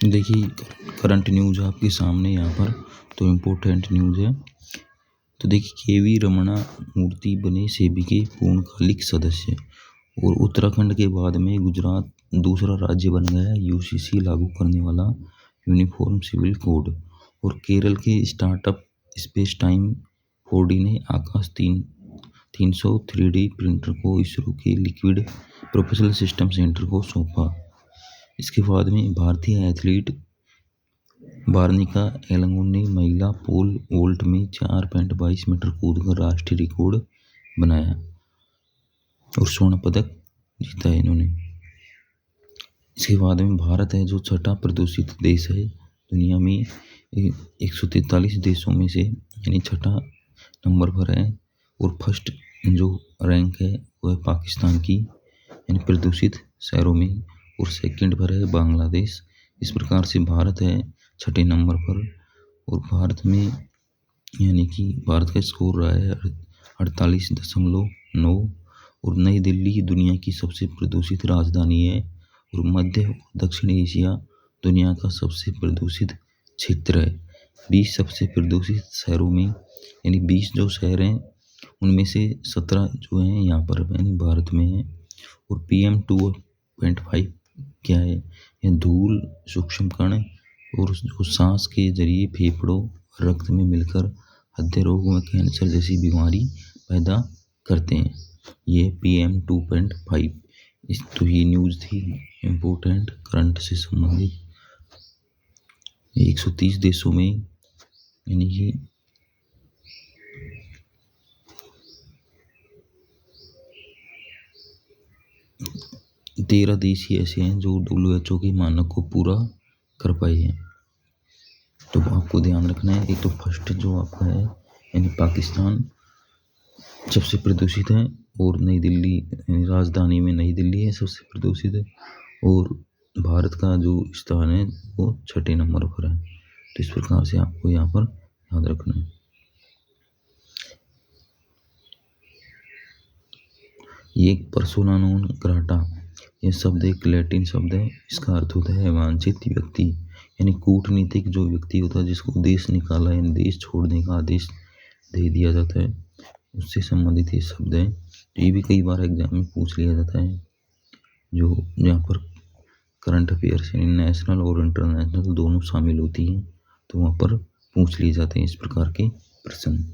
देखिए, current news आपके सामने यहाँ पर तो इम्पोर्टेंट न्यूज़ है। तो देखिए, केवी रमणा मूर्ति बने सेबी के पूर्णकालिक सदस्य और उत्तराखंड के बाद में गुजरात दूसरा राज्य बन गया है यूसीसी लागू करने वाला यूनिफॉर्म सिविल कोड। और केरल के स्टार्टअप स्पेस टाइम 4D ने आकाश 300 3D प्रिंटर को इसरो के लिक्विड प्रोपेल्शन सिस्टम सेंटर को सौंपा। इसके बाद में भारतीय एथलीट वार्निका एलंगोन ने महिला पोल वोल्ट में 4.22 मीटर कूदकर राष्ट्रीय रिकॉर्ड बनाया और स्वर्ण पदक जीता है इन्होंने। इसके बाद में भारत है जो छठा प्रदूषित देश है दुनिया में, 143 देशों में से, यानी छठा नंबर पर है। और फर्स्ट जो रैंक है वो है पाकिस्तान की, यानी प्रदूषित शहरों में। और सेकंड पर है बांग्लादेश। इस प्रकार से भारत है छठे नंबर पर। और भारत में यानी कि भारत का स्कोर रहा है 48.9। और नई दिल्ली दुनिया की सबसे प्रदूषित राजधानी है। और मध्य और दक्षिण एशिया दुनिया का सबसे प्रदूषित क्षेत्र है। 20 सबसे प्रदूषित शहरों में, यानी 20 जो शहर हैं उनमें से 17 जो हैं यहाँ पर यानी भारत में है। और PM2.5 क्या है? यह धूल, सूक्ष्म कण और जो सांस के जरिए फेफड़ों रक्त में मिलकर हृदय रोग में कैंसर जैसी बीमारी पैदा करते हैं। ये PM2.5। तो ये न्यूज़ थी इम्पोर्टेंट करंट से संबंधित। 130 देशों में, यानी कि 13 देश ही ऐसे हैं जो WHO के मानक को पूरा कर पाए हैं। तो आपको ध्यान रखना है। एक तो फर्स्ट जो आपका है यानी पाकिस्तान सबसे प्रदूषित है। और नई दिल्ली राजधानी में नई दिल्ली है सबसे प्रदूषित है। और भारत का जो स्थान है वो छठे नंबर पर है। तो इस प्रकार से आपको यहाँ पर याद रखना है। ये पर्सोना नॉन ग्राटा, यह शब्द एक लैटिन शब्द है। इसका अर्थ होता है वांछित व्यक्ति, यानी कूटनीतिक जो व्यक्ति होता है जिसको देश निकाला यानी देश छोड़ने का आदेश दे दिया जाता है, उससे संबंधित ये शब्द है। तो ये भी कई बार एग्जाम में पूछ लिया जाता है। जो यहाँ पर करंट अफेयर्स यानी नेशनल और इंटरनेशनल दोनों शामिल होती हैं, तो वहाँ पर पूछ लिए जाते हैं इस प्रकार के प्रश्न।